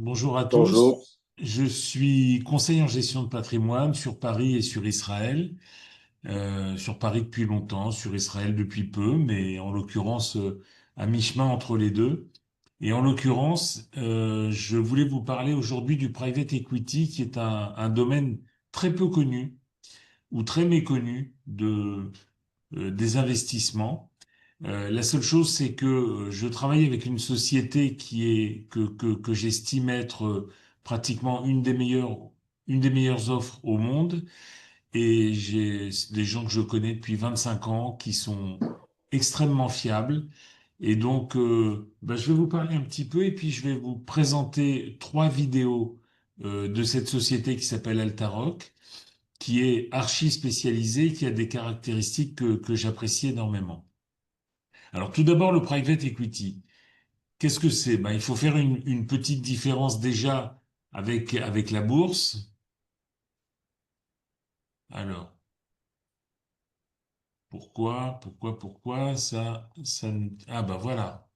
Bonjour à Bonjour. tous. Je suis conseiller en gestion de patrimoine sur Paris et sur Israël. Sur Paris depuis longtemps, sur Israël depuis peu, mais en l'occurrence à mi-chemin entre les deux. Et en l'occurrence, je voulais vous parler aujourd'hui du private equity, qui est un domaine très peu connu ou très méconnu des investissements. La seule chose, c'est que je travaille avec une société que j'estime être pratiquement une des meilleures offres au monde. Et j'ai des gens que je connais depuis 25 ans qui sont extrêmement fiables. Et donc, je vais vous parler un petit peu et puis je vais vous présenter trois vidéos de cette société qui s'appelle Altaroc, qui est archi spécialisée, qui a des caractéristiques que j'apprécie énormément. Alors tout d'abord, le private equity. Qu'est-ce que c'est? Ben, il faut faire une petite différence déjà avec la bourse. Alors, pourquoi ah ben voilà.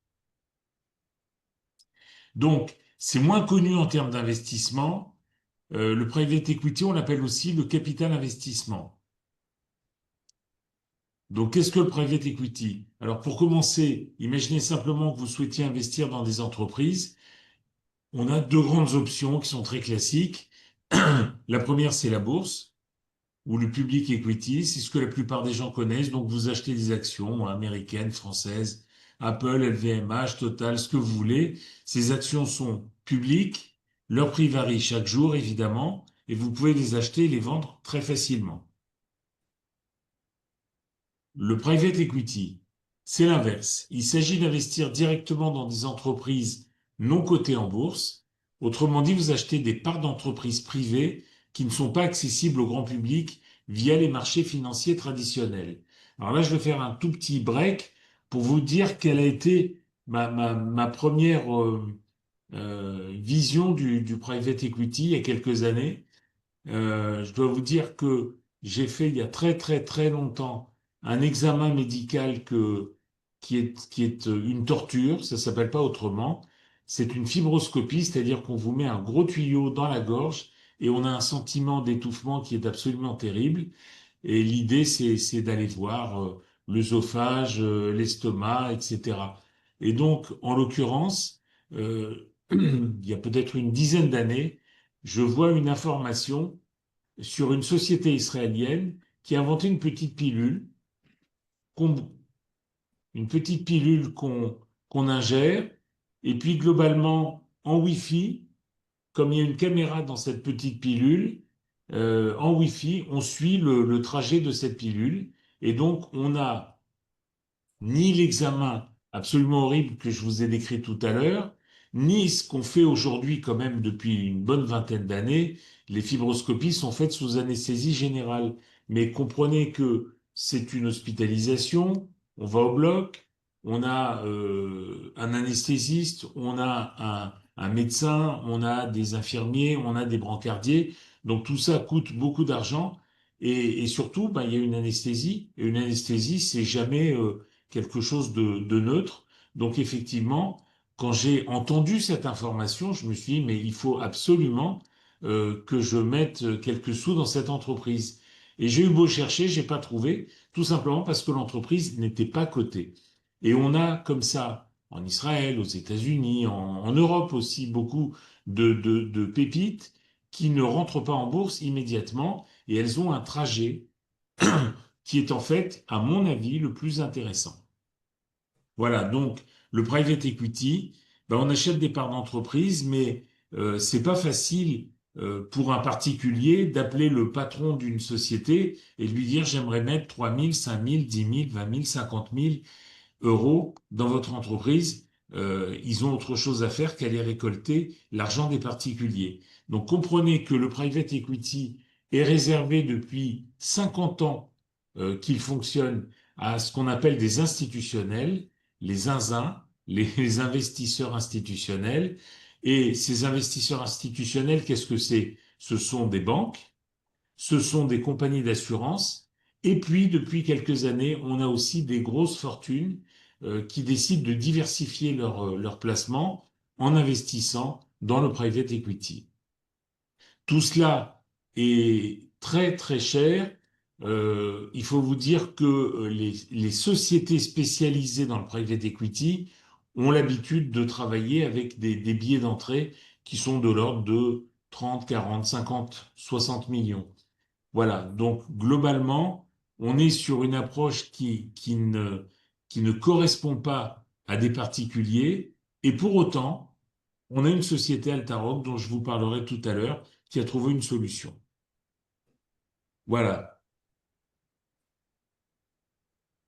Donc, c'est moins connu en termes d'investissement. Le private equity, on l'appelle aussi le capital investissement. Donc, qu'est-ce que le private equity? Alors, pour commencer, imaginez simplement que vous souhaitiez investir dans des entreprises. On a deux grandes options qui sont très classiques. La première, c'est la bourse ou le public equity. C'est ce que la plupart des gens connaissent. Donc, vous achetez des actions américaines, françaises, Apple, LVMH, Total, ce que vous voulez. Ces actions sont publiques. Leur prix varie chaque jour, évidemment, et vous pouvez les acheter et les vendre très facilement. Le private equity, c'est l'inverse. Il s'agit d'investir directement dans des entreprises non cotées en bourse. Autrement dit, vous achetez des parts d'entreprises privées qui ne sont pas accessibles au grand public via les marchés financiers traditionnels. Alors là, je vais faire un tout petit break pour vous dire quelle a été ma première vision du private equity il y a quelques années. Je dois vous dire que j'ai fait il y a très très très longtemps un examen médical qui est une torture, ça s'appelle pas autrement. C'est une fibroscopie, c'est-à-dire qu'on vous met un gros tuyau dans la gorge et on a un sentiment d'étouffement qui est absolument terrible. Et l'idée, c'est d'aller voir l'œsophage, l'estomac, etc. Et donc, en l'occurrence, il y a peut-être une dizaine d'années, je vois une information sur une société israélienne qui a inventé qu'on, une petite pilule qu'on ingère, et puis globalement, en Wi-Fi, comme il y a une caméra dans cette petite pilule, en Wi-Fi, on suit le trajet de cette pilule, et donc on n'a ni l'examen absolument horrible que je vous ai décrit tout à l'heure, ni ce qu'on fait aujourd'hui quand même depuis une bonne vingtaine d'années. Les fibroscopies sont faites sous anesthésie générale. Mais comprenez que c'est une hospitalisation, on va au bloc, on a un anesthésiste, on a un médecin, on a des infirmiers, on a des brancardiers. Donc tout ça coûte beaucoup d'argent. Et surtout, ben, il y a une anesthésie. Et une anesthésie, c'est jamais quelque chose de neutre. Donc effectivement, quand j'ai entendu cette information, je me suis dit, mais il faut absolument que je mette quelques sous dans cette entreprise. Et j'ai eu beau chercher, j'ai pas trouvé, tout simplement parce que l'entreprise n'était pas cotée. Et on a comme ça, en Israël, aux États-Unis, en Europe aussi, beaucoup de pépites qui ne rentrent pas en bourse immédiatement et elles ont un trajet qui est en fait, à mon avis, le plus intéressant. Voilà, donc le private equity, ben, on achète des parts d'entreprise, mais c'est pas facile pour un particulier d'appeler le patron d'une société et de lui dire j'aimerais mettre 3 000, 5 000, 10 000, 20 000, 50 000 euros dans votre entreprise. Ils ont autre chose à faire qu'aller récolter l'argent des particuliers. Donc comprenez que le private equity est réservé depuis 50 ans qu'il fonctionne à ce qu'on appelle des institutionnels, les zinzins, les investisseurs institutionnels. Et ces investisseurs institutionnels, qu'est-ce que c'est? Ce sont des banques, ce sont des compagnies d'assurance, et puis depuis quelques années, on a aussi des grosses fortunes qui décident de diversifier leur placement en investissant dans le private equity. Tout cela est très très cher. Il faut vous dire que les sociétés spécialisées dans le private equity ont l'habitude de travailler avec des billets d'entrée qui sont de l'ordre de 30, 40, 50, 60 millions. Voilà, donc globalement, on est sur une approche qui ne correspond pas à des particuliers, et pour autant, on a une société Altaroc dont je vous parlerai tout à l'heure qui a trouvé une solution. Voilà,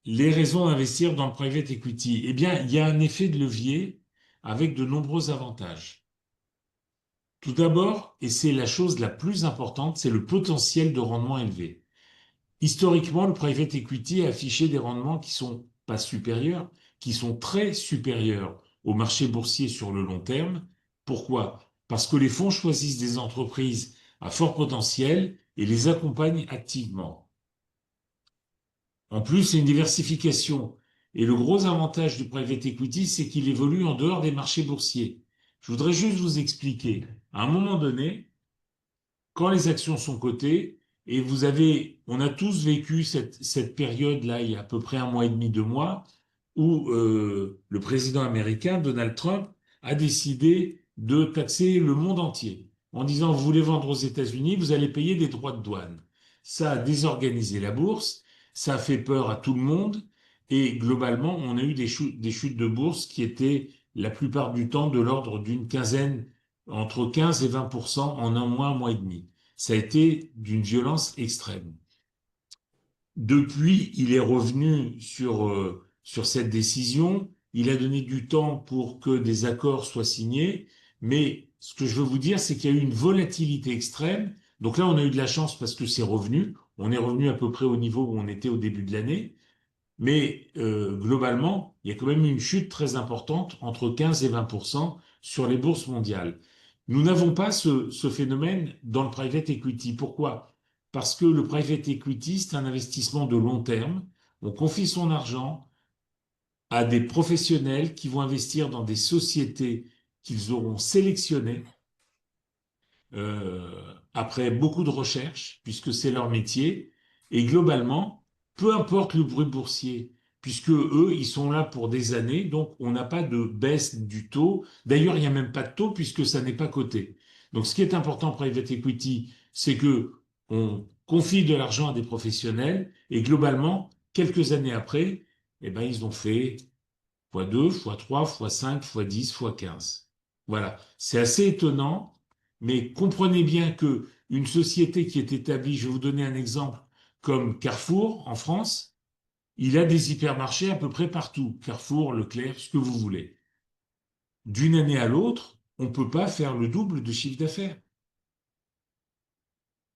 les raisons d'investir dans le private equity. Eh bien, il y a un effet de levier avec de nombreux avantages. Tout d'abord, et c'est la chose la plus importante, c'est le potentiel de rendement élevé. Historiquement, le private equity a affiché des rendements qui sont pas supérieurs, qui sont très supérieurs au marché boursier sur le long terme. Pourquoi? Parce que les fonds choisissent des entreprises à fort potentiel et les accompagnent activement. En plus, c'est une diversification. Et le gros avantage du private equity, c'est qu'il évolue en dehors des marchés boursiers. Je voudrais juste vous expliquer. À un moment donné, quand les actions sont cotées, et on a tous vécu cette période-là, il y a à peu près un mois et demi, 2 mois, où le président américain, Donald Trump, a décidé de taxer le monde entier, en disant, vous voulez vendre aux États-Unis, vous allez payer des droits de douane. Ça a désorganisé la bourse, ça a fait peur à tout le monde, et globalement, on a eu des chutes de bourse qui étaient la plupart du temps de l'ordre d'une quinzaine, entre 15 et 20% en un mois et demi. Ça a été d'une violence extrême. Depuis, il est revenu sur cette décision. Il a donné du temps pour que des accords soient signés. Mais ce que je veux vous dire, c'est qu'il y a eu une volatilité extrême. Donc là, on a eu de la chance parce que c'est revenu. On est revenu à peu près au niveau où on était au début de l'année. Mais globalement, il y a quand même une chute très importante, entre 15 et 20% sur les bourses mondiales. Nous n'avons pas ce phénomène dans le private equity. Pourquoi? Parce que le private equity, c'est un investissement de long terme. On confie son argent à des professionnels qui vont investir dans des sociétés qu'ils auront sélectionnées après beaucoup de recherches, puisque c'est leur métier. Et globalement, peu importe le bruit boursier, puisque eux, ils sont là pour des années, donc on n'a pas de baisse du taux. D'ailleurs, il n'y a même pas de taux puisque ça n'est pas coté. Donc, ce qui est important en private equity, c'est que on confie de l'argent à des professionnels et globalement, quelques années après, eh ben, ils ont fait x2, x3, x5, x10, x15. Voilà. C'est assez étonnant, mais comprenez bien que une société qui est établie, je vais vous donner un exemple, comme Carrefour en France, il a des hypermarchés à peu près partout. Carrefour, Leclerc, ce que vous voulez. D'une année à l'autre, on ne peut pas faire le double de chiffre d'affaires.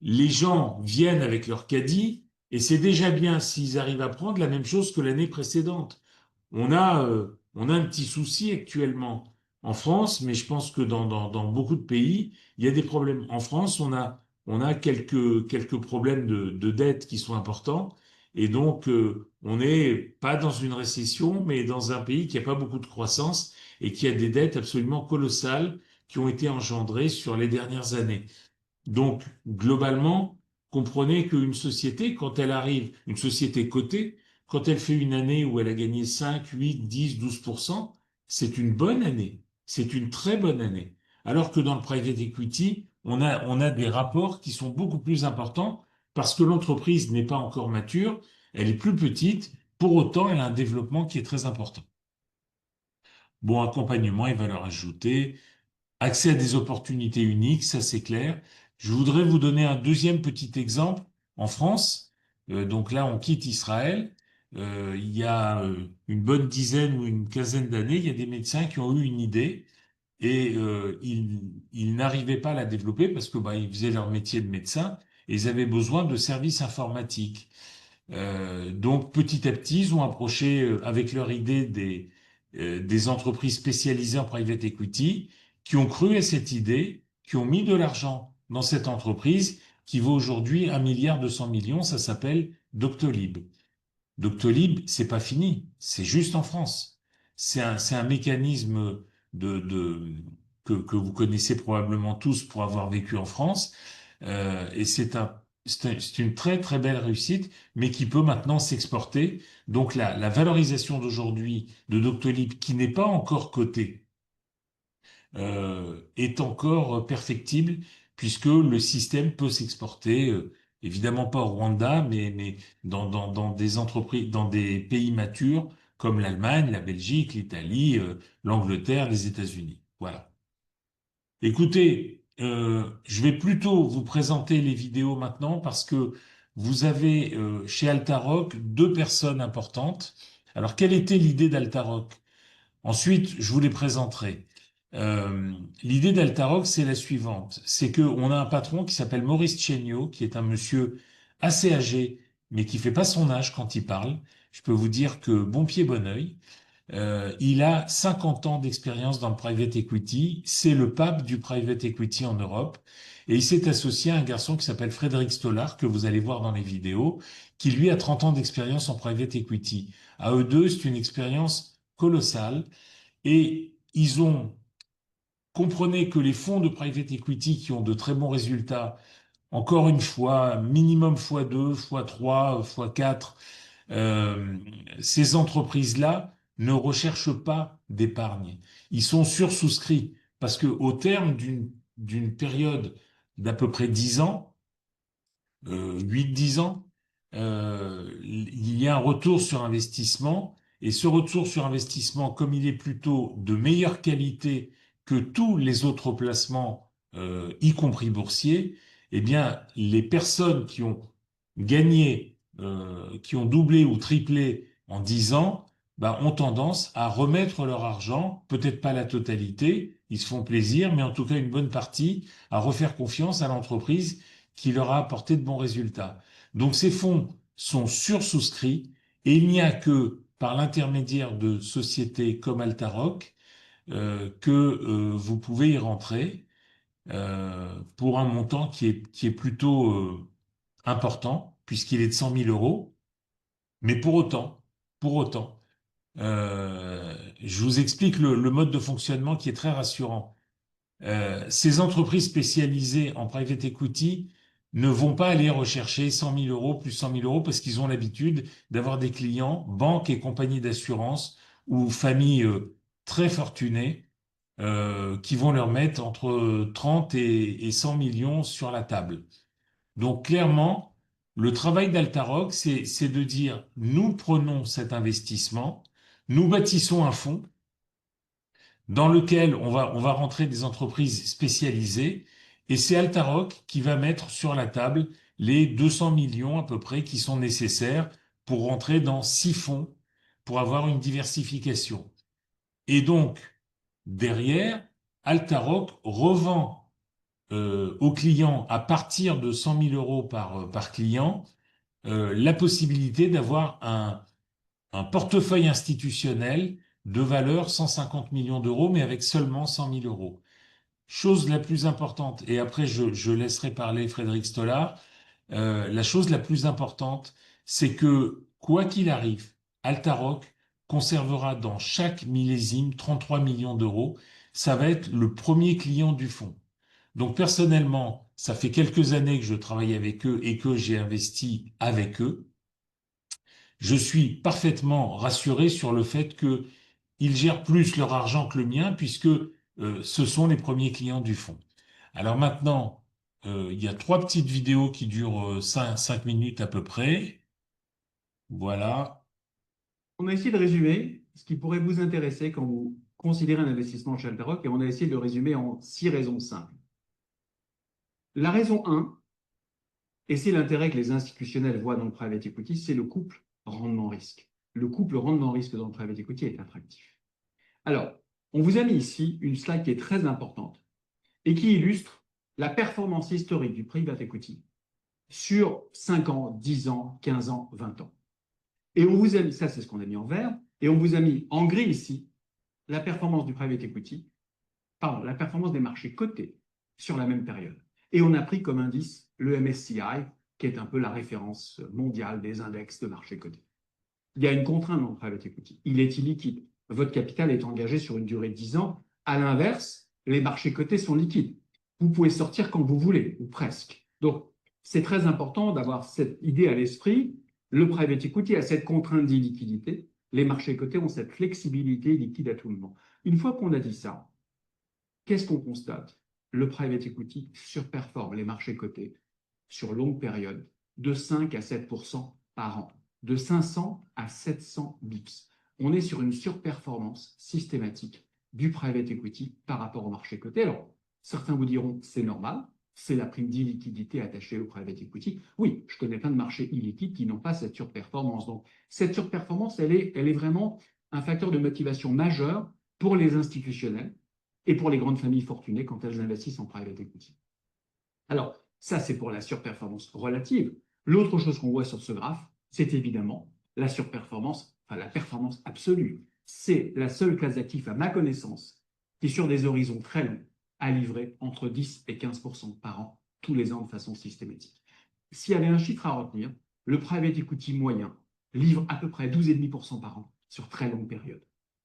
Les gens viennent avec leur caddie et c'est déjà bien s'ils arrivent à prendre la même chose que l'année précédente. On a un petit souci actuellement en France, mais je pense que dans beaucoup de pays, il y a des problèmes. En France, on a quelques problèmes de dette qui sont importants. Et donc, on n'est pas dans une récession, mais dans un pays qui n'a pas beaucoup de croissance et qui a des dettes absolument colossales qui ont été engendrées sur les dernières années. Donc, globalement, comprenez qu'une société, quand elle arrive, une société cotée, quand elle fait une année où elle a gagné 5, 8, 10, 12%, c'est une bonne année. C'est une très bonne année. Alors que dans le private equity, on a des rapports qui sont beaucoup plus importants parce que l'entreprise n'est pas encore mature, elle est plus petite, pour autant, elle a un développement qui est très important. Bon accompagnement et valeur ajoutée, accès à des opportunités uniques, ça c'est clair. Je voudrais vous donner un deuxième petit exemple. En France, donc là on quitte Israël, il y a une bonne dizaine ou une quinzaine d'années, il y a des médecins qui ont eu une idée et ils n'arrivaient pas à la développer parce que bah, ils faisaient leur métier de médecin et ils avaient besoin de services informatiques. Donc petit à petit, ils ont approché avec leur idée des entreprises spécialisées en private equity qui ont cru à cette idée, qui ont mis de l'argent dans cette entreprise qui vaut aujourd'hui 1,2 milliard. Ça s'appelle Doctolib. Doctolib, c'est pas fini, c'est juste en France. C'est un mécanisme de que vous connaissez probablement tous pour avoir vécu en France. Et c'est une très très belle réussite, mais qui peut maintenant s'exporter. Donc la valorisation d'aujourd'hui de Doctolib, qui n'est pas encore cotée, est encore perfectible, puisque le système peut s'exporter, évidemment pas au Rwanda, mais dans des entreprises, dans des pays matures comme l'Allemagne, la Belgique, l'Italie, l'Angleterre, les États-Unis. Voilà. Écoutez, je vais plutôt vous présenter les vidéos maintenant parce que vous avez chez Altaroc deux personnes importantes. Alors, quelle était l'idée d'Altaroc? Ensuite, je vous les présenterai. L'idée d'Altaroc, c'est la suivante. C'est qu'on a un patron qui s'appelle Maurice Chéniaud, qui est un monsieur assez âgé, mais qui fait pas son âge quand il parle. Je peux vous dire que bon pied, bon oeil. Il a 50 ans d'expérience dans le private equity. C'est le pape du private equity en Europe. Et il s'est associé à un garçon qui s'appelle Frédéric Stollard, que vous allez voir dans les vidéos, qui lui a 30 ans d'expérience en private equity. À eux deux, c'est une expérience colossale. Et ils ont comprenez que les fonds de private equity qui ont de très bons résultats, encore une fois, minimum x2, x3, x4, euh, ces entreprises-là ne recherchent pas d'épargne. Ils sont sursouscrits parce que au terme d'une période d'à peu près 10 ans, 8-10 ans, il y a un retour sur investissement. Et ce retour sur investissement, comme il est plutôt de meilleure qualité que tous les autres placements, y compris boursiers, eh bien, les personnes qui ont gagné, qui ont doublé ou triplé en 10 ans, bah, ont tendance à remettre leur argent, peut-être pas la totalité, ils se font plaisir, mais en tout cas une bonne partie, à refaire confiance à l'entreprise qui leur a apporté de bons résultats. Donc ces fonds sont sursouscrits et il n'y a que par l'intermédiaire de sociétés comme Altaroc que vous pouvez y rentrer pour un montant qui est plutôt important puisqu'il est de 100 000 euros. Mais pour autant, je vous explique le mode de fonctionnement qui est très rassurant. Ces entreprises spécialisées en private equity ne vont pas aller rechercher 100 000 euros plus 100 000 euros parce qu'ils ont l'habitude d'avoir des clients, banques et compagnies d'assurance ou familles très fortunées qui vont leur mettre entre 30 et 100 millions sur la table. Donc clairement, le travail d'Altaroc, c'est de dire, nous prenons cet investissement, nous bâtissons un fonds dans lequel on va rentrer des entreprises spécialisées et c'est Altaroc qui va mettre sur la table les 200 millions à peu près qui sont nécessaires pour rentrer dans 6 fonds pour avoir une diversification. Et donc, derrière, Altaroc revend aux clients à partir de 100 000 euros par client la possibilité d'avoir un portefeuille institutionnel de valeur 150 millions d'euros, mais avec seulement 100 000 euros. Chose la plus importante, et après je laisserai parler Frédéric Stollard, la chose la plus importante, c'est que quoi qu'il arrive, Altaroc conservera dans chaque millésime 33 millions d'euros. Ça va être le premier client du fonds. Donc personnellement, ça fait quelques années que je travaille avec eux et que j'ai investi avec eux. Je suis parfaitement rassuré sur le fait qu'ils gèrent plus leur argent que le mien, puisque ce sont les premiers clients du fonds. Alors maintenant, il y a 3 petites vidéos qui durent 5 minutes à peu près. Voilà. On a essayé de résumer ce qui pourrait vous intéresser quand vous considérez un investissement chez Altaroc et on a essayé de le résumer en 6 raisons simples. La raison 1, et c'est l'intérêt que les institutionnels voient dans le private equity, c'est le couple rendement-risque. Le couple rendement-risque dans le private equity est attractif. Alors, on vous a mis ici une slide qui est très importante et qui illustre la performance historique du private equity sur 5 ans, 10 ans, 15 ans, 20 ans. Et on vous a mis, ça c'est ce qu'on a mis en vert, et on vous a mis en gris ici la performance du private equity, pardon, la performance des marchés cotés sur la même période. Et on a pris comme indice le MSCI, qui est un peu la référence mondiale des index de marchés cotés. Il y a une contrainte dans le private equity. Il est illiquide. Votre capital est engagé sur une durée de 10 ans. À l'inverse, les marchés cotés sont liquides. Vous pouvez sortir quand vous voulez, ou presque. Donc, c'est très important d'avoir cette idée à l'esprit. Le private equity a cette contrainte d'illiquidité. Les marchés cotés ont cette flexibilité liquide à tout moment. Une fois qu'on a dit ça, qu'est-ce qu'on constate? Le private equity surperforme les marchés cotés sur longue période de 5 à 7 par an, de 500 à 700 bips. On est sur une surperformance systématique du private equity par rapport au marché coté. Alors, certains vous diront c'est normal, c'est la prime d'illiquidité attachée au private equity. Oui, je connais plein de marchés illiquides qui n'ont pas cette surperformance. Donc, cette surperformance, elle est vraiment un facteur de motivation majeur pour les institutionnels et pour les grandes familles fortunées quand elles investissent en private equity. Alors, ça, c'est pour la surperformance relative. L'autre chose qu'on voit sur ce graphe, c'est évidemment la surperformance, enfin la performance absolue. C'est la seule classe d'actifs, à ma connaissance, qui, sur des horizons très longs, a livré entre 10 et 15 par an, tous les ans de façon systématique. S'il y avait un chiffre à retenir, le private equity moyen livre à peu près 12,5% par an sur très longue période.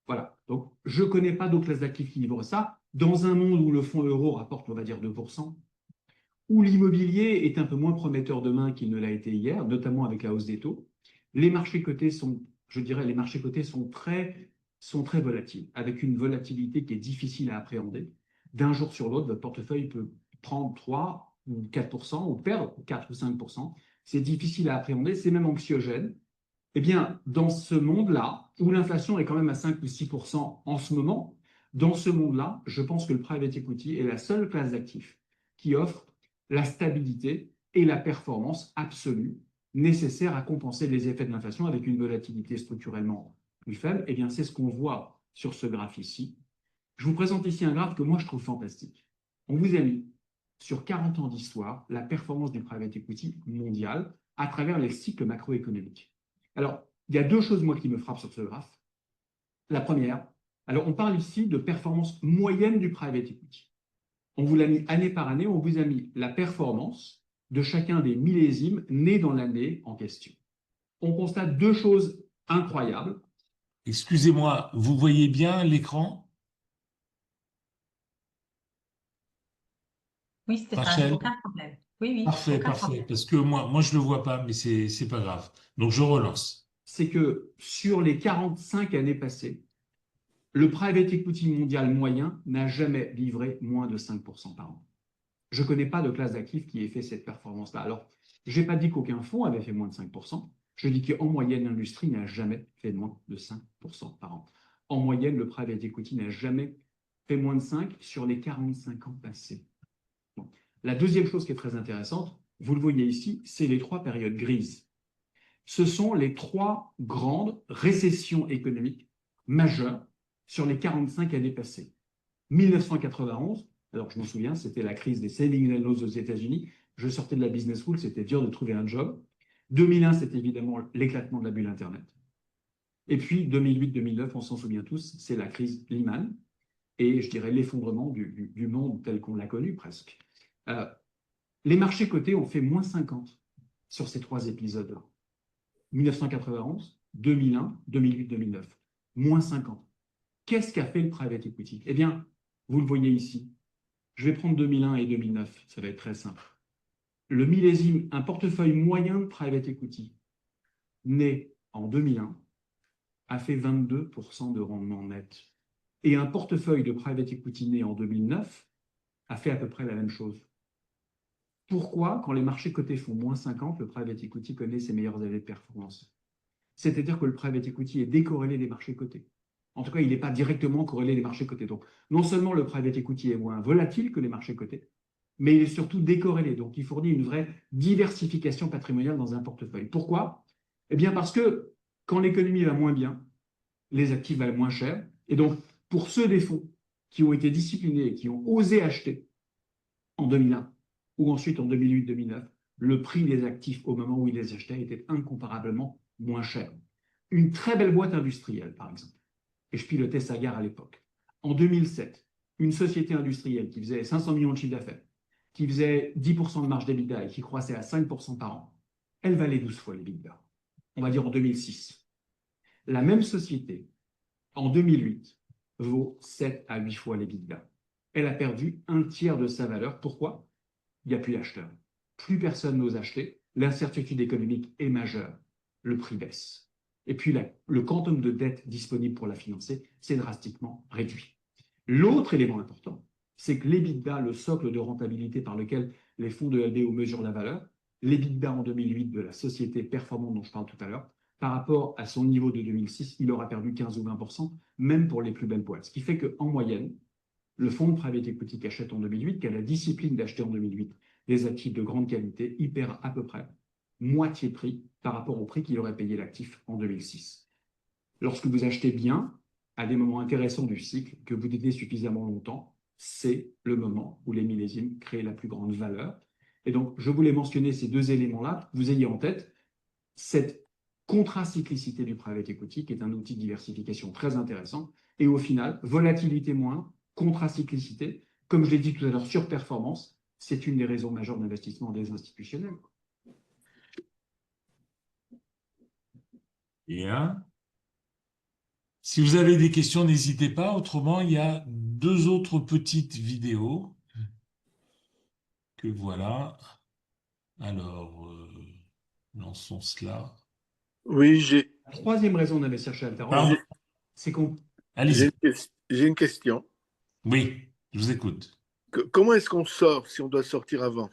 Voilà. Donc, je ne connais pas d'autres classes d'actifs qui livrent ça. Dans un monde où le fonds euro rapporte, on va dire, 2%, où l'immobilier est un peu moins prometteur demain qu'il ne l'a été hier, notamment avec la hausse des taux, les marchés cotés sont, je dirais, les marchés cotés sont très volatiles, avec une volatilité qui est difficile à appréhender. D'un jour sur l'autre, votre portefeuille peut prendre 3 ou 4% ou perdre 4 ou 5%. C'est difficile à appréhender, c'est même anxiogène. Eh bien, dans ce monde-là, où l'inflation est quand même à 5 ou 6% en ce moment, dans ce monde-là, je pense que le private equity est la seule classe d'actifs qui offre la stabilité et la performance absolue nécessaires à compenser les effets de l'inflation avec une volatilité structurellement plus faible. Eh bien, c'est ce qu'on voit sur ce graphe ici. Je vous présente ici un graphe que moi je trouve fantastique. On vous a mis sur 40 ans d'histoire la performance du private equity mondial à travers les cycles macroéconomiques. Alors, il y a deux choses, moi, qui me frappent sur ce graphe. La première, alors on parle ici de performance moyenne du private equity. On vous l'a mis année par année, on vous a mis la performance de chacun des millésimes nés dans l'année en question. On constate deux choses incroyables. Excusez-moi, vous voyez bien l'écran, Oui, Stéphane, Rachel? aucun problème. Oui, oui, Parfait, aucun parfait. problème. Parce que moi, je le vois pas, mais c'est pas grave. Donc, je relance. C'est que sur les 45 années passées, le private equity mondial moyen n'a jamais livré moins de 5% par an. Je ne connais pas de classe d'actifs qui ait fait cette performance-là. Alors, je n'ai pas dit qu'aucun fonds avait fait moins de 5%. Je dis qu'en moyenne, l'industrie n'a jamais fait moins de 5% par an. En moyenne, le private equity n'a jamais fait moins de 5 sur les 45 ans passés. Bon. La deuxième chose qui est très intéressante, vous le voyez ici, c'est les trois périodes grises. Ce sont les trois grandes récessions économiques majeures sur les 45 années passées. 1991, alors je m'en souviens, c'était la crise des saving loans aux États-Unis. Je sortais de la business school, c'était dur de trouver un job. 2001, c'est évidemment l'éclatement de la bulle Internet. Et puis 2008-2009, on s'en souvient tous, c'est la crise Lehman et je dirais l'effondrement du monde tel qu'on l'a connu presque. Euh, les marchés cotés ont fait moins 50 sur ces trois épisodes-là. 1991, 2001, 2008, 2009. Moins 50. Qu'est-ce qu'a fait le private equity? Eh bien, vous le voyez ici. Je vais prendre 2001 et 2009, ça va être très simple. Le millésime, un portefeuille moyen de private equity né en 2001 a fait 22% de rendement net. Et un portefeuille de private equity né en 2009 a fait à peu près la même chose. Pourquoi, quand les marchés cotés font moins 50, le private equity connaît ses meilleures années de performance? C'est-à-dire que le private equity est décorrélé des marchés cotés. En tout cas, il n'est pas directement corrélé des marchés cotés. Donc, non seulement le private equity est moins volatile que les marchés cotés, mais il est surtout décorrélé. Donc, il fournit une vraie diversification patrimoniale dans un portefeuille. Pourquoi? Eh bien, parce que quand l'économie va moins bien, les actifs valent moins cher. Et donc, pour ceux des fonds qui ont été disciplinés et qui ont osé acheter en 2001 ou ensuite en 2008-2009, le prix des actifs au moment où ils les achetaient était incomparablement moins cher. Une très belle boîte industrielle, par exemple, et je pilotais Sagar à l'époque. En 2007, une société industrielle qui faisait 500 millions de chiffre d'affaires, qui faisait 10% de marge d'EBITDA et qui croissait à 5% par an, elle valait 12 fois l'EBITDA. On va dire en 2006. La même société, en 2008, vaut 7 à 8 fois l'EBITDA. elle a perdu un tiers de sa valeur. Pourquoi? Il n'y a plus d'acheteurs. Plus personne n'ose acheter. L'incertitude économique est majeure. Le prix baisse. Et puis le quantum de dette disponible pour la financer s'est drastiquement réduit. L'autre élément important, c'est que l'EBITDA, le socle de rentabilité par lequel les fonds de LBO mesurent la valeur, l'EBITDA en 2008 de la société performante dont je parle tout à l'heure, par rapport à son niveau de 2006, il aura perdu 15 ou 20%, même pour les plus belles boîtes. Ce qui fait qu'en moyenne, le fonds de private equity qu'achète en 2008, qui a la discipline d'acheter en 2008 des actifs de grande qualité, il perd à peu près moitié prix par rapport au prix qu'il aurait payé l'actif en 2006. Lorsque vous achetez bien, à des moments intéressants du cycle, que vous détenez suffisamment longtemps, c'est le moment où les millésimes créent la plus grande valeur. Et donc, je voulais mentionner ces deux éléments-là, pour que vous ayez en tête cette contracyclicité du private equity, qui est un outil de diversification très intéressant. Et au final, volatilité moins, contracyclicité, comme je l'ai dit tout à l'heure, surperformance, c'est une des raisons majeures d'investissement des institutionnels. Bien. Si vous avez des questions, n'hésitez pas. Autrement, il y a deux autres petites vidéos que voilà. Alors, lançons cela. Oui, La troisième raison d'investir chez Altaro, Pardon. c'est qu'on... Allez-y. j'ai une question. Oui, je vous écoute. Comment est-ce qu'on sort si on doit sortir avant?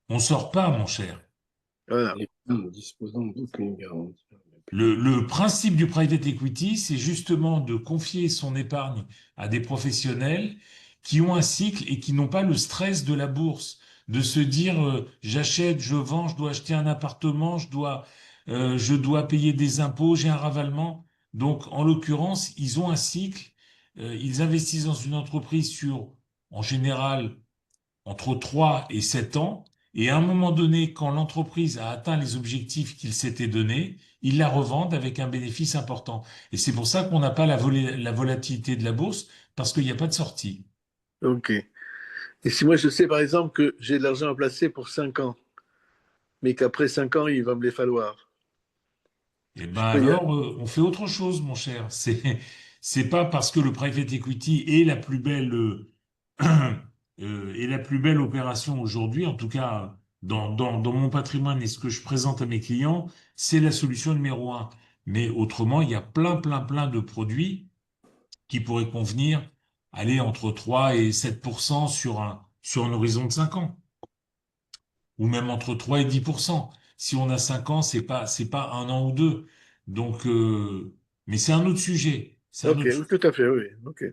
On ne sort pas, mon cher. Voilà. Les fonds ne disposant d'aucune garantie. Le principe du private equity, c'est justement de confier son épargne à des professionnels qui ont un cycle et qui n'ont pas le stress de la bourse, de se dire j'achète, je vends, je dois acheter un appartement, je dois payer des impôts, j'ai un ravalement. Donc, en l'occurrence, ils ont un cycle, ils investissent dans une entreprise sur, en général, entre 3 et 7 ans, et à un moment donné, quand l'entreprise a atteint les objectifs qu'il s'était donnés, ils la revendent avec un bénéfice important. Et c'est pour ça qu'on n'a pas la volatilité de la bourse, parce qu'il n'y a pas de sortie. OK. Et si moi je sais par exemple que j'ai de l'argent à placer pour 5 ans, mais qu'après 5 ans, il va me les falloir. Eh ben Je peux y aller. alors, on fait autre chose, mon cher. C'est pas parce que le private equity est la plus belle est la plus belle opération aujourd'hui, en tout cas dans mon patrimoine et ce que je présente à mes clients, c'est la solution numéro un. Mais autrement, il y a plein de produits qui pourraient convenir, aller entre 3 et 7% sur un horizon de 5 ans, ou même entre 3 et 10%. Si on a 5 ans, c'est pas un an ou deux. Donc, mais c'est un autre sujet. C'est un OK, autre oui, tout à fait, oui. OK.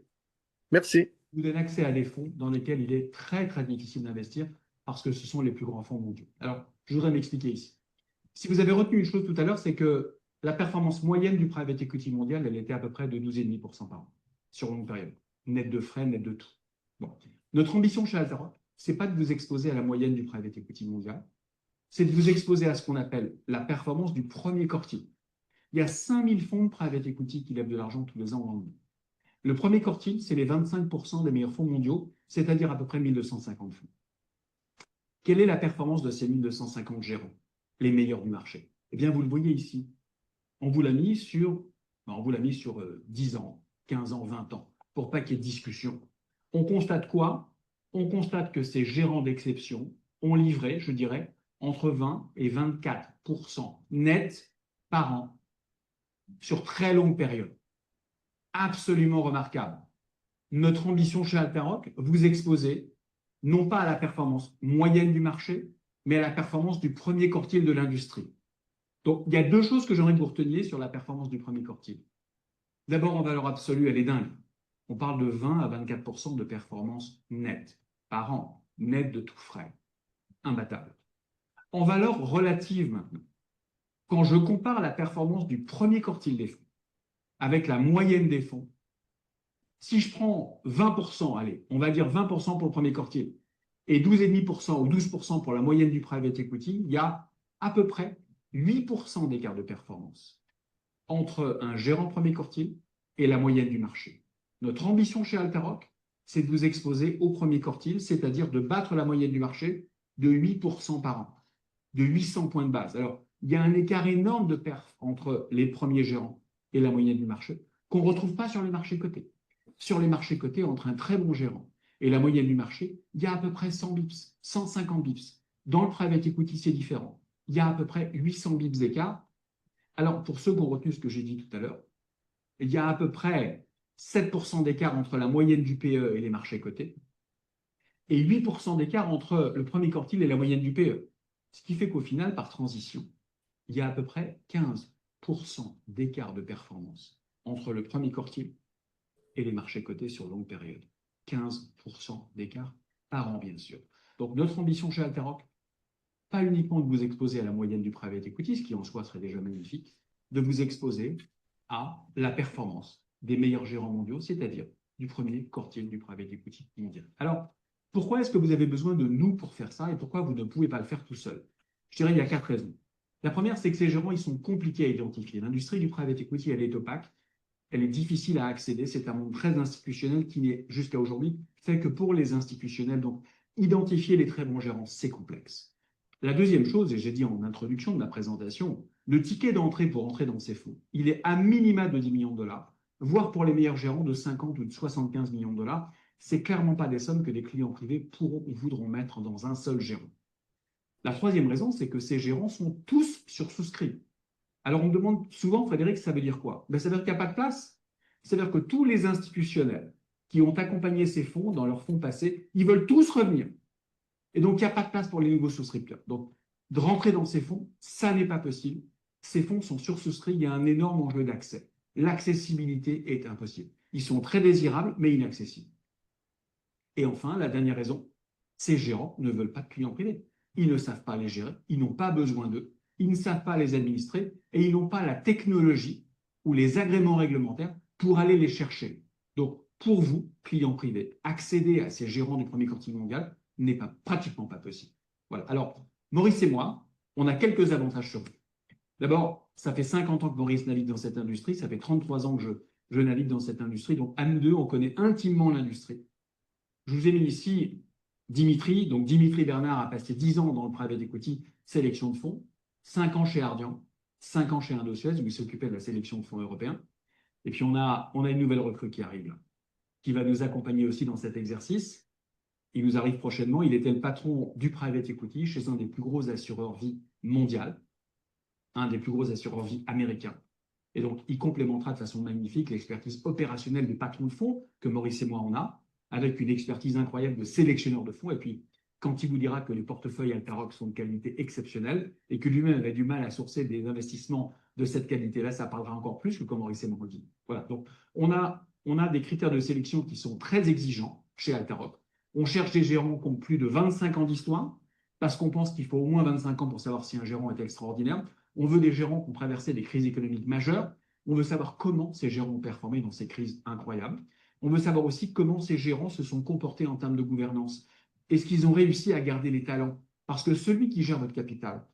Merci. vous donne accès à des fonds dans lesquels il est très difficile d'investir parce que ce sont les plus grands fonds mondiaux. Alors, je voudrais m'expliquer ici. Si vous avez retenu une chose tout à l'heure, c'est que la performance moyenne du private equity mondial, elle était à peu près de 12,5% par an, sur longue période, net de frais, net de tout. Bon. Notre ambition chez Altaro, ce n'est pas de vous exposer à la moyenne du private equity mondial, c'est de vous exposer à ce qu'on appelle la performance du premier quartile. Il y a 5000 fonds de private equity qui lèvent de l'argent tous les ans dans le monde. Le premier quartile, c'est les 25% des meilleurs fonds mondiaux, c'est-à-dire à peu près 1250 fonds. Quelle est la performance de ces 1250 gérants, les meilleurs du marché? Eh bien, vous le voyez ici. On vous l'a mis sur 10 ans, 15 ans, 20 ans, pour pas qu'il y ait de discussion. On constate quoi? On constate que ces gérants d'exception ont livré, je dirais, entre 20 et 24% net par an sur très longue période. Absolument remarquable. Notre ambition chez Alteroc, vous exposer non pas à la performance moyenne du marché, mais à la performance du premier quartile de l'industrie. Donc, il y a deux choses que j'aimerais que vous reteniez sur la performance du premier quartile. D'abord, en valeur absolue, elle est dingue. On parle de 20 à 24% de performance nette par an, nette de tout frais. Imbattable. En valeur relative maintenant, quand je compare la performance du premier quartile des fonds avec la moyenne des fonds, si je prends 20%, allez, on va dire 20% pour le premier quartile et 12,5% ou 12% pour la moyenne du private equity, il y a à peu près 8% d'écart de performance entre un gérant premier quartile et la moyenne du marché. Notre ambition chez Alteroc, c'est de vous exposer au premier quartile, c'est-à-dire de battre la moyenne du marché de 8% par an, de 800 points de base. Alors, il y a un écart énorme de perf entre les premiers gérants et la moyenne du marché qu'on ne retrouve pas sur les marchés cotés. sur les marchés cotés entre un très bon gérant et la moyenne du marché, il y a à peu près 100 bips, 150 bips. Dans le private equity, c'est différent. Il y a à peu près 800 bips d'écart. Alors, pour ceux qui ont retenu ce que j'ai dit tout à l'heure, il y a à peu près 7% d'écart entre la moyenne du PE et les marchés cotés et 8% d'écart entre le premier quartile et la moyenne du PE. Ce qui fait qu'au final, par transition, il y a à peu près 15% d'écart de performance entre le premier quartile et les marchés cotés sur longue période. 15% d'écart par an, bien sûr. Donc, notre ambition chez Alteroc, pas uniquement de vous exposer à la moyenne du private equity, ce qui en soi serait déjà magnifique, de vous exposer à la performance des meilleurs gérants mondiaux, c'est-à-dire du premier quartile du private equity mondial. Alors, pourquoi est-ce que vous avez besoin de nous pour faire ça et pourquoi vous ne pouvez pas le faire tout seul? Je dirais qu'il y a 4 raisons. La première, c'est que ces gérants, ils sont compliqués à identifier. L'industrie du private equity, elle est opaque, elle est difficile à accéder. C'est un monde très institutionnel qui n'est jusqu'à aujourd'hui fait que pour les institutionnels. Donc, identifier les très bons gérants, c'est complexe. La deuxième chose, et j'ai dit en introduction de ma présentation, le ticket d'entrée pour entrer dans ces fonds, il est à minima de 10 millions de dollars, voire pour les meilleurs gérants de 50 ou de 75 millions de dollars. C'est clairement pas des sommes que des clients privés pourront ou voudront mettre dans un seul gérant. La troisième raison, c'est que ces gérants sont tous sursouscrits. Alors on me demande souvent, Frédéric, ça veut dire quoi? Ça veut dire qu'il n'y a pas de place. Ça veut dire que tous les institutionnels qui ont accompagné ces fonds dans leurs fonds passés, ils veulent tous revenir. Et donc, il n'y a pas de place pour les nouveaux souscripteurs. Donc, de rentrer dans ces fonds, ça n'est pas possible. Ces fonds sont sursouscrits, il y a un énorme enjeu d'accès. L'accessibilité est impossible. Ils sont très désirables, mais inaccessibles. Et enfin, la dernière raison, ces gérants ne veulent pas de clients privés. Ils ne savent pas les gérer, ils n'ont pas besoin d'eux, ils ne savent pas les administrer et ils n'ont pas la technologie ou les agréments réglementaires pour aller les chercher. Donc, pour vous, clients privés, accéder à ces gérants du premier quartile mondial n'est pratiquement pas possible. Voilà. Alors, Maurice et moi, on a quelques avantages sur vous. D'abord, ça fait 50 ans que Maurice navigue dans cette industrie, ça fait 33 ans que je navigue dans cette industrie, donc à nous deux, on connaît intimement l'industrie. Je vous ai mis ici Dimitri. Donc, Dimitri Bernard a passé 10 ans dans le private equity, sélection de fonds, 5 ans chez Ardian, 5 ans chez Indosuez, où il s'occupait de la sélection de fonds européens. Et puis, on a une nouvelle recrue qui arrive, là, qui va nous accompagner aussi dans cet exercice. Il nous arrive prochainement. Il était le patron du private equity chez un des plus gros assureurs vie mondial, un des plus gros assureurs vie américains. Et donc, il complémentera de façon magnifique l'expertise opérationnelle du patron de fonds que Maurice et moi on a, avec une expertise incroyable de sélectionneur de fonds. Et puis, quand il vous dira que les portefeuilles Alteroc sont de qualité exceptionnelle et que lui-même avait du mal à sourcer des investissements de cette qualité-là, ça parlera encore plus que comme Maurice et moi le dit. Voilà. Donc, on a des critères de sélection qui sont très exigeants chez Alteroc. On cherche des gérants qui ont plus de 25 ans d'histoire, parce qu'on pense qu'il faut au moins 25 ans pour savoir si un gérant est extraordinaire. On veut des gérants qui ont traversé des crises économiques majeures. On veut savoir comment ces gérants ont performé dans ces crises incroyables. On veut savoir aussi comment ces gérants se sont comportés en termes de gouvernance. Est-ce qu'ils ont réussi à garder les talents? Parce que celui qui gère votre capital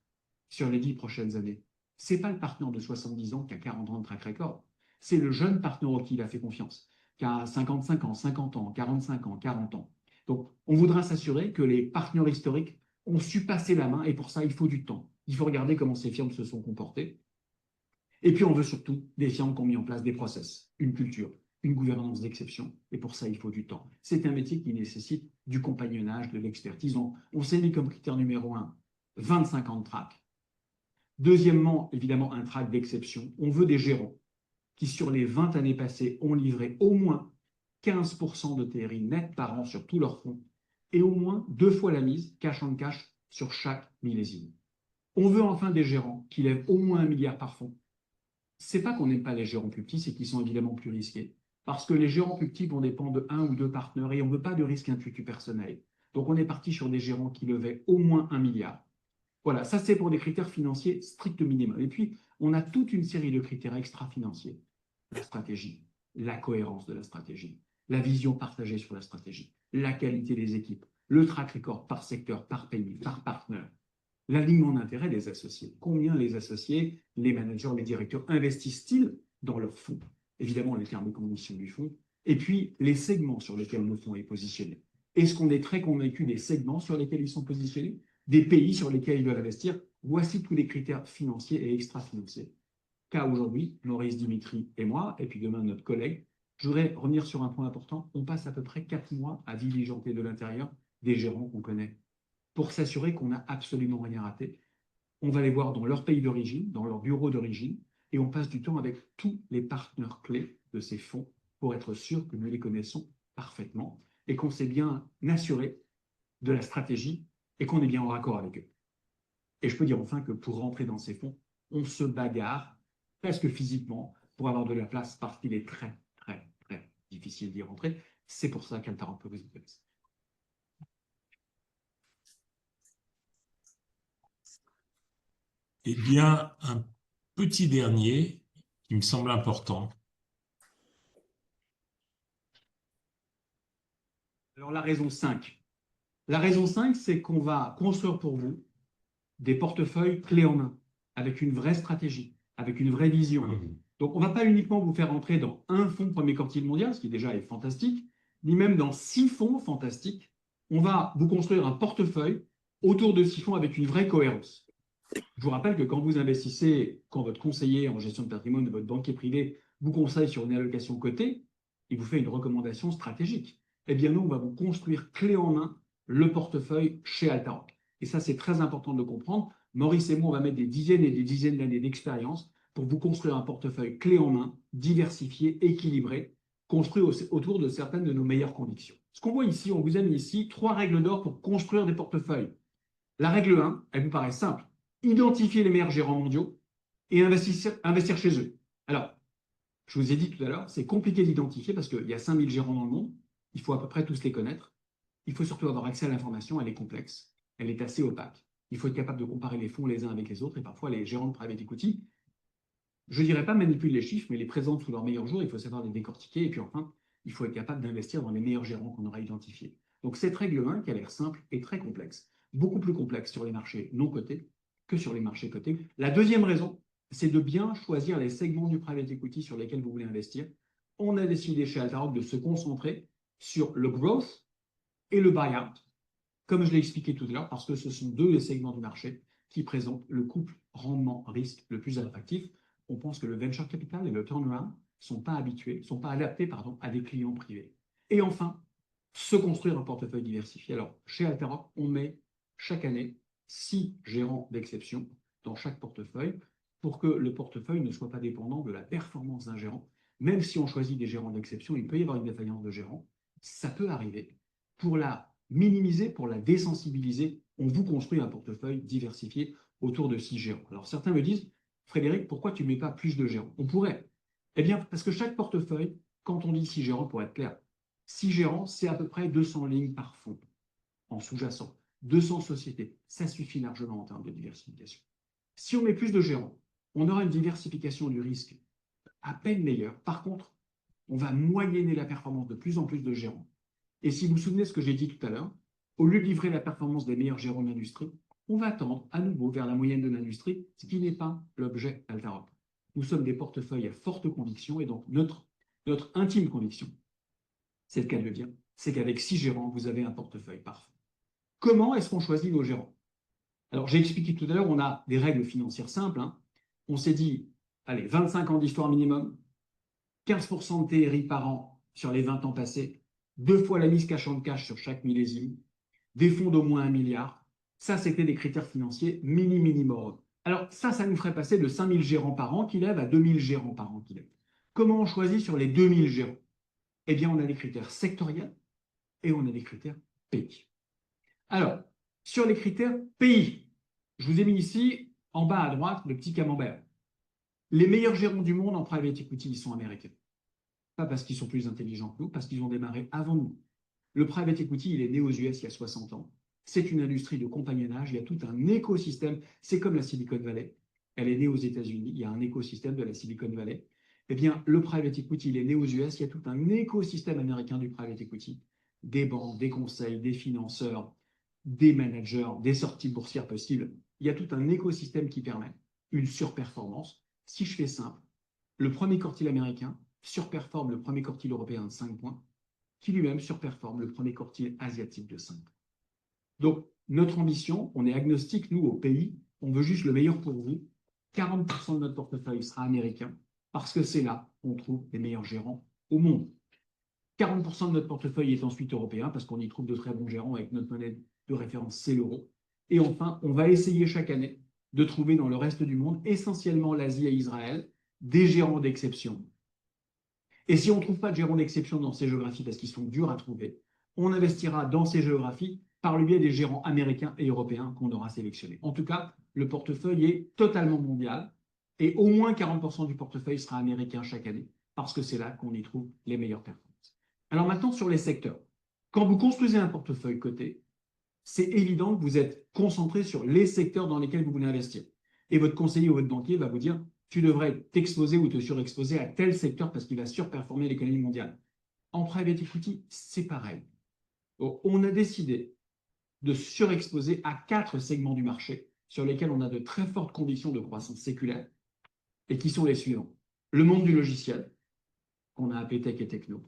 sur les 10 prochaines années, ce n'est pas le partenaire de 70 ans qui a 40 ans de track record. C'est le jeune partenaire auquel il a fait confiance, qui a 55 ans, 50 ans, 45 ans, 40 ans. Donc, on voudra s'assurer que les partenaires historiques ont su passer la main et pour ça, il faut du temps. Il faut regarder comment ces firmes se sont comportées. Et puis, on veut surtout des firmes qui ont mis en place des process, une culture, une gouvernance d'exception. Et pour ça, il faut du temps. C'est un métier qui nécessite du compagnonnage, de l'expertise. On s'est mis comme critère numéro 1, 25 ans de track. Deuxièmement, évidemment, un track d'exception. On veut des gérants qui, sur les 20 années passées, ont livré au moins 15% de TRI net par an sur tous leurs fonds et au moins 2 fois la mise, cash on cash, sur chaque millésime. On veut enfin des gérants qui lèvent au moins 1 milliard par fonds. C'est pas qu'on n'aime pas les gérants plus petits, c'est qu'ils sont évidemment plus risqués. Parce que les gérants plus petits vont dépendre de 1 ou 2 partenaires et on ne veut pas de risque intuitu personnel. Donc on est parti sur des gérants qui levaient au moins 1 milliard. Voilà, ça c'est pour des critères financiers strict minimum. Et puis, on a toute une série de critères extra-financiers. La stratégie, la cohérence de la stratégie, la vision partagée sur la stratégie, la qualité des équipes, le track record par secteur, par pays, par partenaire, l'alignement d'intérêt des associés. Combien les associés, les managers, les directeurs investissent-ils dans leur fonds? Évidemment, les termes et conditions du fonds. Et puis, les segments sur lesquels le fonds est positionné. Est-ce qu'on est très convaincu des segments sur lesquels ils sont positionnés, des pays sur lesquels ils doivent investir? Voici tous les critères financiers et extra-financiers. Qu'à aujourd'hui, Maurice, Dimitri et moi, et puis demain notre collègue, Je voudrais revenir sur un point important. On passe à peu près 4 mois à diligenter de l'intérieur des gérants qu'on connaît pour s'assurer qu'on n'a absolument rien raté. On va les voir dans leur pays d'origine, dans leur bureau d'origine, et on passe du temps avec tous les partenaires clés de ces fonds pour être sûr que nous les connaissons parfaitement et qu'on s'est bien assuré de la stratégie et qu'on est bien en raccord avec eux. Et je peux dire enfin que pour rentrer dans ces fonds, on se bagarre presque physiquement pour avoir de la place parce qu'il est très, très, très difficile d'y rentrer. C'est pour ça qu'Altaroc peut vous intéresser. Eh bien, un petit dernier qui me semble important. Alors la raison 5. La raison 5, c'est qu'on va construire pour vous des portefeuilles clés en main, avec une vraie stratégie, avec une vraie vision. Donc on ne va pas uniquement vous faire entrer dans un fonds premier quartile mondial, ce qui déjà est fantastique, ni même dans 6 fonds fantastiques. On va vous construire un portefeuille autour de 6 fonds avec une vraie cohérence. Je vous rappelle que quand vous investissez, quand votre conseiller en gestion de patrimoine de votre banquier privé vous conseille sur une allocation cotée, il vous fait une recommandation stratégique. Eh bien, nous, on va vous construire clé en main le portefeuille chez Altaroc. Et ça, c'est très important de le comprendre. Maurice et moi, on va mettre des dizaines et des dizaines d'années d'expérience pour vous construire un portefeuille clé en main, diversifié, équilibré, construit autour de certaines de nos meilleures convictions. Ce qu'on voit ici, on vous a mis ici 3 règles d'or pour construire des portefeuilles. La règle 1, elle vous paraît simple. Identifier les meilleurs gérants mondiaux et investir chez eux. Alors, je vous ai dit tout à l'heure, c'est compliqué d'identifier parce qu'il y a 5000 gérants dans le monde. Il faut à peu près tous les connaître. Il faut surtout avoir accès à l'information. Elle est complexe. Elle est assez opaque. Il faut être capable de comparer les fonds les uns avec les autres. Et parfois, les gérants de private equity, je ne dirais pas manipulent les chiffres, mais les présentent sous leur meilleur jour. Il faut savoir les décortiquer. Et puis enfin, il faut être capable d'investir dans les meilleurs gérants qu'on aura identifiés. Donc cette règle 1, qui a l'air simple, est très complexe. Beaucoup plus complexe sur les marchés non cotés que sur les marchés cotés. La deuxième raison, c'est de bien choisir les segments du private equity sur lesquels vous voulez investir. On a décidé chez Altaroc de se concentrer sur le growth et le buyout, comme je l'ai expliqué tout à l'heure, parce que ce sont deux des segments du marché qui présentent le couple rendement-risque le plus attractif. On pense que le venture capital et le turnaround ne sont pas adaptés à des clients privés. Et enfin, se construire un portefeuille diversifié. Alors, chez Altaroc, on met chaque année 6 gérants d'exception dans chaque portefeuille pour que le portefeuille ne soit pas dépendant de la performance d'un gérant. Même si on choisit des gérants d'exception, il peut y avoir une défaillance de gérant. Ça peut arriver. Pour la minimiser, pour la désensibiliser, on vous construit un portefeuille diversifié autour de 6 gérants. Alors certains me disent, Frédéric, pourquoi tu ne mets pas plus de gérants? On pourrait. Eh bien, parce que chaque portefeuille, quand on dit 6 gérants, pour être clair, 6 gérants, c'est à peu près 200 lignes par fonds en sous-jacent. 200 sociétés, ça suffit largement en termes de diversification. Si on met plus de gérants, on aura une diversification du risque à peine meilleure. Par contre, on va moyenner la performance de plus en plus de gérants. Et si vous vous souvenez de ce que j'ai dit tout à l'heure, au lieu de livrer la performance des meilleurs gérants de l'industrie, on va tendre à nouveau vers la moyenne de l'industrie, ce qui n'est pas l'objet Altaroc. Nous sommes des portefeuilles à forte conviction et donc notre intime conviction, c'est le cas de le dire, c'est qu'avec 6 gérants, vous avez un portefeuille parfait. Comment est-ce qu'on choisit nos gérants? Alors, j'ai expliqué tout à l'heure, on a des règles financières simples. On s'est dit, allez, 25 ans d'histoire minimum, 15% de TRI par an sur les 20 ans passés, 2 fois la mise cash on cash sur chaque millésime, des fonds d'au moins 1 milliard. Ça, c'était des critères financiers minimum. Alors, ça nous ferait passer de 5000 gérants par an qui lèvent à 2000 gérants par an qui lèvent. Comment on choisit sur les 2000 gérants? Eh bien, on a des critères sectoriels et on a des critères pays. Alors, sur les critères pays, je vous ai mis ici, en bas à droite, le petit camembert. Les meilleurs gérants du monde en private equity, ils sont américains. Pas parce qu'ils sont plus intelligents que nous, parce qu'ils ont démarré avant nous. Le private equity, il est né aux US il y a 60 ans. C'est une industrie de compagnonnage, il y a tout un écosystème. C'est comme la Silicon Valley. Elle est née aux États-Unis, il y a un écosystème de la Silicon Valley. Eh bien, le private equity, il est né aux US, il y a tout un écosystème américain du private equity. Des banques, des conseils, des financeurs, des managers, des sorties boursières possibles. Il y a tout un écosystème qui permet une surperformance. Si je fais simple, le premier quartile américain surperforme le premier quartile européen de 5 points, qui lui-même surperforme le premier quartile asiatique de 5 points. Donc, notre ambition, on est agnostique, nous, au pays, on veut juste le meilleur pour vous. 40% de notre portefeuille sera américain, parce que c'est là qu'on trouve les meilleurs gérants au monde. 40% de notre portefeuille est ensuite européen parce qu'on y trouve de très bons gérants avec notre monnaie de référence, c'est l'euro. Et enfin, on va essayer chaque année de trouver dans le reste du monde, essentiellement l'Asie et Israël, des gérants d'exception. Et si on ne trouve pas de gérants d'exception dans ces géographies parce qu'ils sont durs à trouver, on investira dans ces géographies par le biais des gérants américains et européens qu'on aura sélectionnés. En tout cas, le portefeuille est totalement mondial et au moins 40% du portefeuille sera américain chaque année parce que c'est là qu'on y trouve les meilleures performances. Alors maintenant, sur les secteurs. Quand vous construisez un portefeuille coté, c'est évident que vous êtes concentré sur les secteurs dans lesquels vous voulez investir. Et votre conseiller ou votre banquier va vous dire, tu devrais t'exposer ou te surexposer à tel secteur parce qu'il va surperformer l'économie mondiale. En private equity, c'est pareil. On a décidé de surexposer à 4 segments du marché sur lesquels on a de très fortes conditions de croissance séculaire et qui sont les suivants. Le monde du logiciel, qu'on a appelé tech et techno.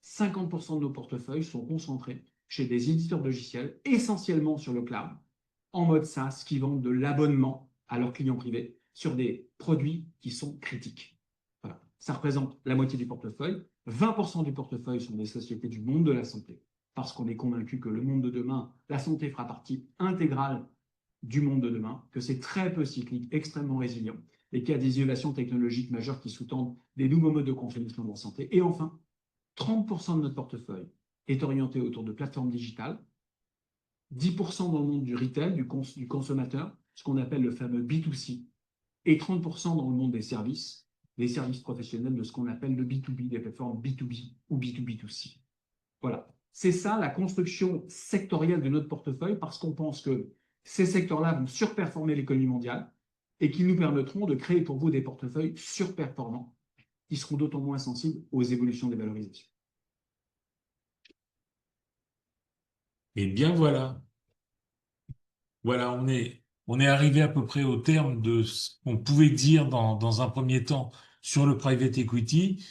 50% de nos portefeuilles sont concentrés chez des éditeurs de logiciels, essentiellement sur le cloud, en mode SaaS, qui vendent de l'abonnement à leurs clients privés sur des produits qui sont critiques. Voilà. Ça représente la moitié du portefeuille. 20% du portefeuille sont des sociétés du monde de la santé, parce qu'on est convaincu que le monde de demain, la santé fera partie intégrale du monde de demain, que c'est très peu cyclique, extrêmement résilient, et qu'il y a des innovations technologiques majeures qui sous-tendent des nouveaux modes de consommation de la santé. Et enfin, 30% de notre portefeuille est orienté autour de plateformes digitales, 10% dans le monde du retail, du consommateur, ce qu'on appelle le fameux B2C, et 30% dans le monde des services professionnels de ce qu'on appelle le B2B, des plateformes B2B ou B2B2C. Voilà. C'est ça la construction sectorielle de notre portefeuille parce qu'on pense que ces secteurs-là vont surperformer l'économie mondiale et qui nous permettront de créer pour vous des portefeuilles surperformants qui seront d'autant moins sensibles aux évolutions des valorisations. Eh bien voilà. Voilà, on est arrivé à peu près au terme de ce qu'on pouvait dire dans un premier temps sur le private equity.